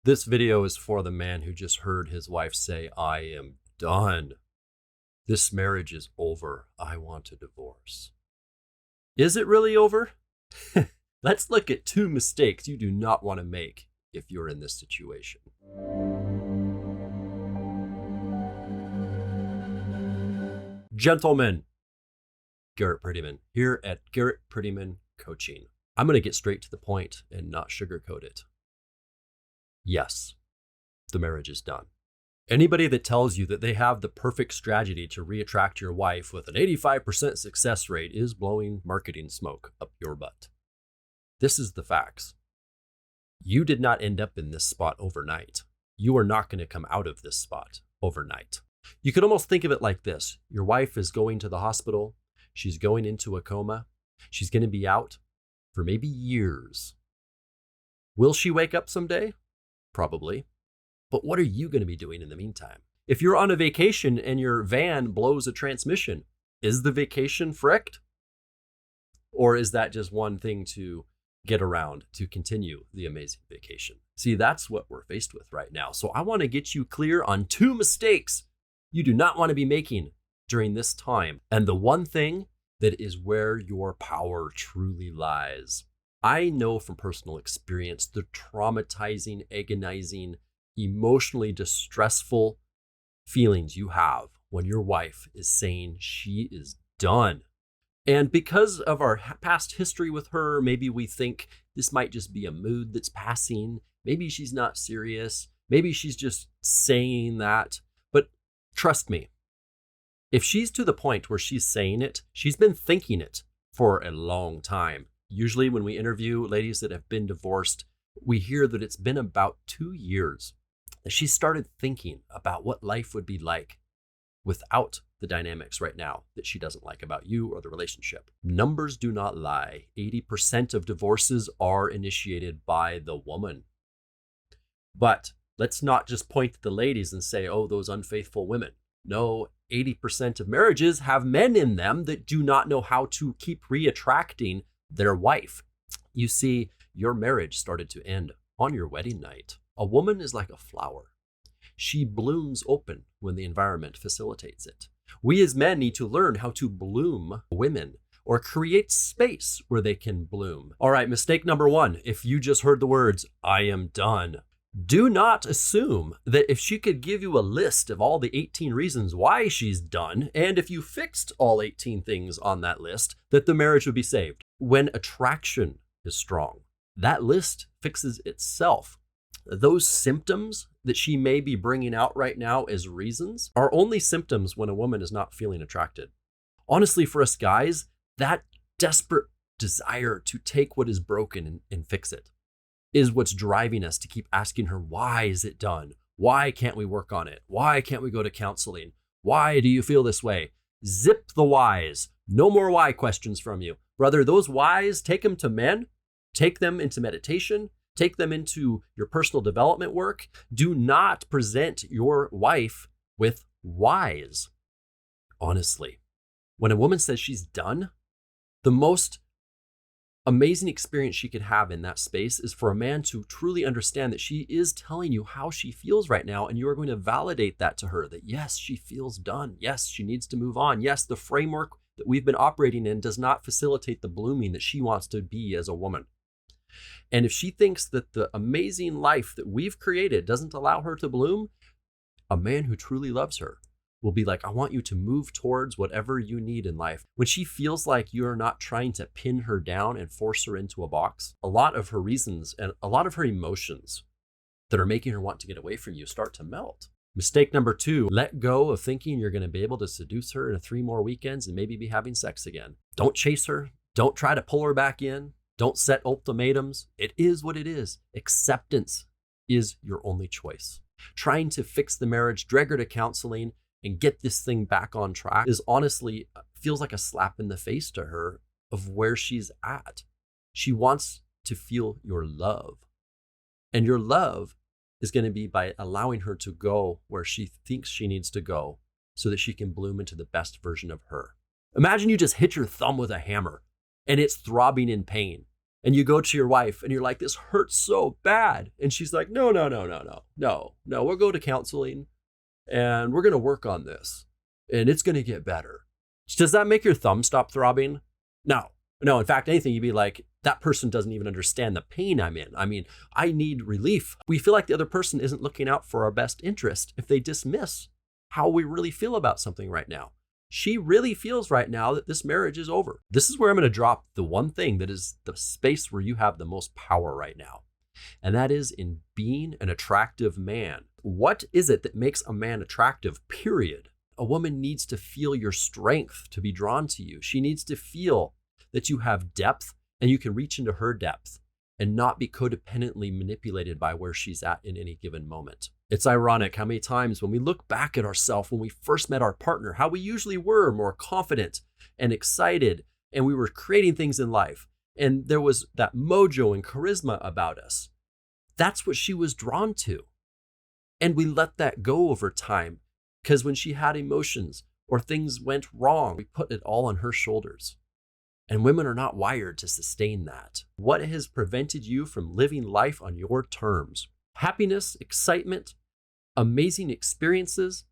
This video is for the man who just heard his wife say, "I am done. This marriage is over. I want a divorce." Is it really over? Let's look at 2 mistakes you do not want to make if you're in this situation. Gentlemen, Garrett Prettyman here at Garrett Prettyman Coaching. I'm going to get straight to the point and not sugarcoat it. Yes, the marriage is done. Anybody that tells you that they have the perfect strategy to reattract your wife with an 85% success rate is blowing marketing smoke up your butt. This is the facts. You did not end up in this spot overnight. You are not going to come out of this spot overnight. You could almost think of it like this. Your wife is going to the hospital. She's going into a coma. She's going to be out for maybe years. Will she wake up someday? Probably. But what are you going to be doing in the meantime? If you're on a vacation and your van blows a transmission, is the vacation fricked? Or is that just one thing to get around to continue the amazing vacation? See, that's what we're faced with right now. So I want to get you clear on 2 mistakes you do not want to be making during this time. And the one thing that is where your power truly lies. I know from personal experience the traumatizing, agonizing, emotionally distressful feelings you have when your wife is saying she is done. And because of our past history with her, maybe we think this might just be a mood that's passing. Maybe she's not serious. Maybe she's just saying that. But trust me, if she's to the point where she's saying it, she's been thinking it for a long time. Usually when we interview ladies that have been divorced, we hear that it's been about 2 years that she started thinking about what life would be like without the dynamics right now that she doesn't like about you or the relationship. Numbers do not lie. 80% of divorces are initiated by the woman. But let's not just point to the ladies and say, oh, those unfaithful women. No, 80% of marriages have men in them that do not know how to keep reattracting their wife. You see, your marriage started to end on your wedding night. A woman is like a flower. She blooms open when the environment facilitates it. We as men need to learn how to bloom women or create space where they can bloom. All right, mistake number 1. If you just heard the words, "I am done," do not assume that if she could give you a list of all the 18 reasons why she's done, and if you fixed all 18 things on that list, that the marriage would be saved. When attraction is strong, that list fixes itself. Those symptoms that she may be bringing out right now as reasons are only symptoms when a woman is not feeling attracted. Honestly, for us guys, that desperate desire to take what is broken and fix it is what's driving us to keep asking her, why is it done? Why can't we work on it? Why can't we go to counseling? Why do you feel this way? Zip the whys. No more why questions from you. Brother, those whys, take them to men, take them into meditation, take them into your personal development work. Do not present your wife with whys. Honestly, when a woman says she's done, the most amazing experience she could have in that space is for a man to truly understand that she is telling you how she feels right now, and you are going to validate that to her, that yes, she feels done. Yes, she needs to move on. Yes, the framework that we've been operating in does not facilitate the blooming that she wants to be as a woman. And if she thinks that the amazing life that we've created doesn't allow her to bloom, a man who truly loves her will be like, I want you to move towards whatever you need in life. When she feels like you're not trying to pin her down and force her into a box, a lot of her reasons and a lot of her emotions that are making her want to get away from you start to melt. Mistake number 2, let go of thinking you're going to be able to seduce her in 3 more weekends and maybe be having sex again. Don't chase her. Don't try to pull her back in. Don't set ultimatums. It is what it is. Acceptance is your only choice. Trying to fix the marriage, drag her to counseling, and get this thing back on track is honestly feels like a slap in the face to her of where she's at. She wants to feel your love. And your love is going to be by allowing her to go where she thinks she needs to go so that she can bloom into the best version of her. Imagine you just hit your thumb with a hammer and it's throbbing in pain. And you go to your wife and you're like, this hurts so bad. And she's like, no, we'll go to counseling and we're going to work on this and it's going to get better. Does that make your thumb stop throbbing? No. In fact, anything, you'd be like, that person doesn't even understand the pain I'm in. I mean, I need relief. We feel like the other person isn't looking out for our best interest if they dismiss how we really feel about something right now. She really feels right now that this marriage is over. This is where I'm going to drop the one thing that is the space where you have the most power right now. And that is in being an attractive man. What is it that makes a man attractive, period? A woman needs to feel your strength to be drawn to you. She needs to feel that you have depth and you can reach into her depth and not be codependently manipulated by where she's at in any given moment. It's ironic how many times when we look back at ourselves when we first met our partner, how we usually were more confident and excited, and we were creating things in life. And there was that mojo and charisma about us. That's what she was drawn to. And we let that go over time because when she had emotions or things went wrong, we put it all on her shoulders. And women are not wired to sustain that. What has prevented you from living life on your terms? Happiness, excitement, amazing experiences,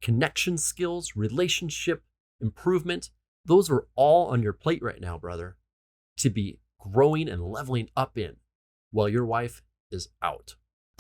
connection skills, relationship improvement. Those are all on your plate right now, brother, to be growing and leveling up in while your wife is out.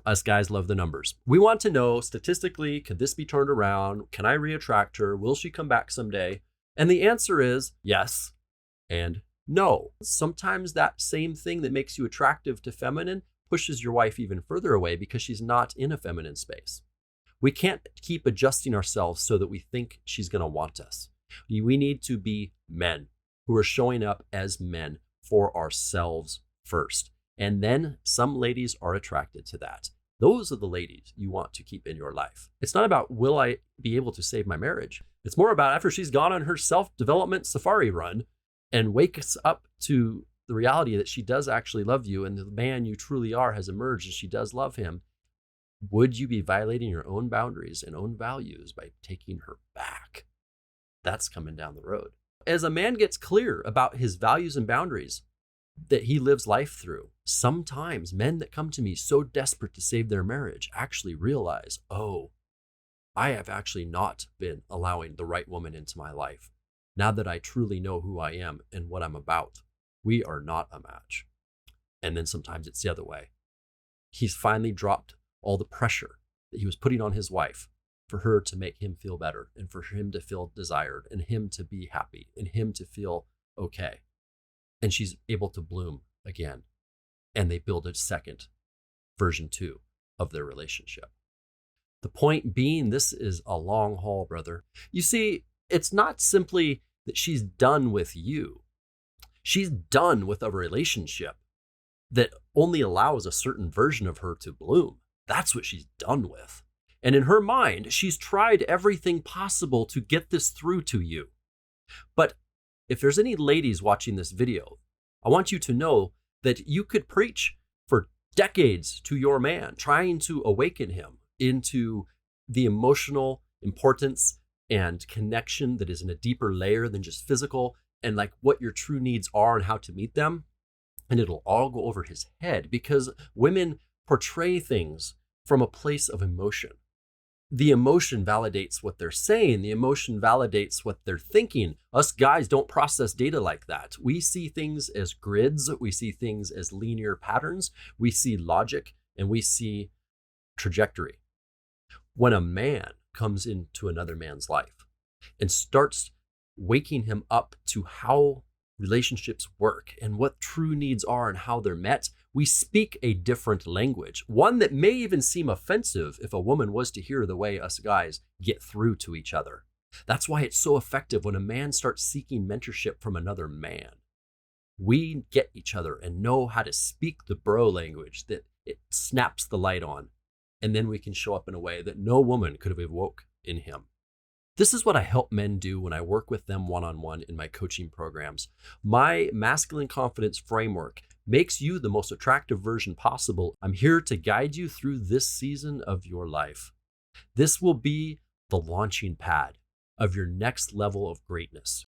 Us guys love the numbers. We want to know statistically, could this be turned around? Can I reattract her? Will she come back someday? And the answer is yes and no. Sometimes that same thing that makes you attractive to feminine pushes your wife even further away because she's not in a feminine space. We can't keep adjusting ourselves so that we think she's going to want us. We need to be men who are showing up as men for ourselves first. And then some ladies are attracted to that. Those are the ladies you want to keep in your life. It's not about, will I be able to save my marriage? It's more about after she's gone on her self-development safari run and wakes up to the reality that she does actually love you and the man you truly are has emerged and she does love him. Would you be violating your own boundaries and own values by taking her back? That's coming down the road. As a man gets clear about his values and boundaries that he lives life through, sometimes men that come to me so desperate to save their marriage actually realize, oh, I have actually not been allowing the right woman into my life. Now that I truly know who I am and what I'm about, we are not a match. And then sometimes it's the other way. He's finally dropped all the pressure that he was putting on his wife for her to make him feel better and for him to feel desired and him to be happy and him to feel okay. And she's able to bloom again. And they build a second version 2 of their relationship. The point being, this is a long haul, brother. You see, it's not simply that she's done with you. She's done with a relationship that only allows a certain version of her to bloom. That's what she's done with. And in her mind, she's tried everything possible to get this through to you. But if there's any ladies watching this video, I want you to know that you could preach for decades to your man, trying to awaken him into the emotional importance and connection that is in a deeper layer than just physical, and like what your true needs are and how to meet them. And it'll all go over his head because women portray things from a place of emotion. The emotion validates what they're saying. The emotion validates what they're thinking. Us guys don't process data like that. We see things as grids. We see things as linear patterns. We see logic and we see trajectory. When a man comes into another man's life and starts waking him up to how relationships work and what true needs are and how they're met, we speak a different language, one that may even seem offensive if a woman was to hear the way us guys get through to each other. That's why it's so effective when a man starts seeking mentorship from another man. We get each other and know how to speak the bro language that it snaps the light on, and then we can show up in a way that no woman could have awoke in him. This is what I help men do when I work with them one-on-one in my coaching programs. My masculine confidence framework makes you the most attractive version possible. I'm here to guide you through this season of your life. This will be the launching pad of your next level of greatness.